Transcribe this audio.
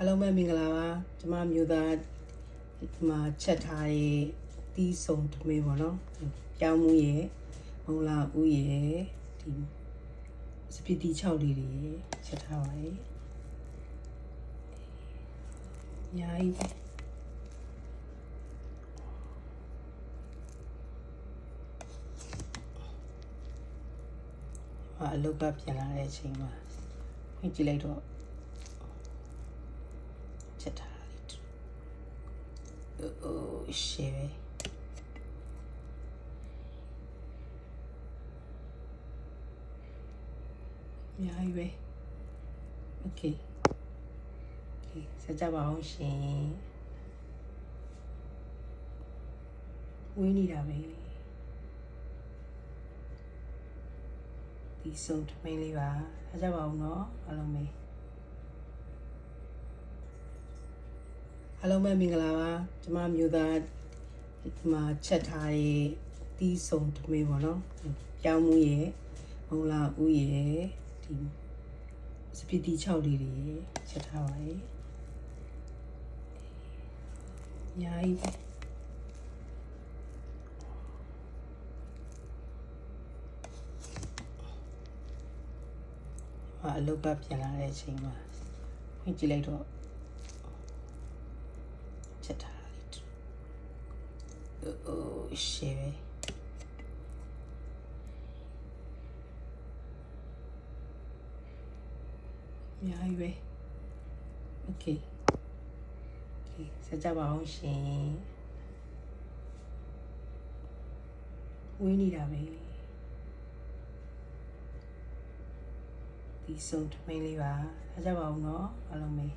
အားလုံးပဲမင်္ဂလာပါကျမမျိုးသားဒီမှာချက်ထားတဲ့တီးဆုံထမင်းပေါ့နော်ပြောင်းမှုရဲ့မုံလာဦးရဲ့ဒီစပီတီ6လေးတွေချက်ထားပါတယ်အများကြီးပဲအလုပ်ကပြန်လာတဲ့အချိန်မှာဖွင့်ကြည့်လိုက်တော့ချက်ထားလိုက်ရှေ့ပဲအများကြီးပဲโอเคဆက်ကြပါအောင်ရှင်ဝင်းနေတာပဲဒီစုံထမင်းလေးပါဆက်ကြပါအောင်နော်အားလုံးပဲမင်္ဂလာပါကျမမျိုးသားဒီမှာချက်ထားတဲ့တီးဆုံထမင်းပေါ့နော်ပြောင်းမှုရဲ့မုံလာဦးရဲ့ဒီစပီတီ6လေးတွေချက်ထားပါတယ်အများကြီးပဲအလုပ်ကပြန်လာတဲ့အချိန်မှာဖွင့်ကြည့်လိုက်တော့ချက်ထားလိုက်ရှေ့ပဲအများကြီးပဲโอเคဆက်ကြပါအောင်ရှင်ဝင်းနေတာပဲဒီစုံထမင်းလေးပါဆက်ကြပါအောင်နော်အားလုံးပဲ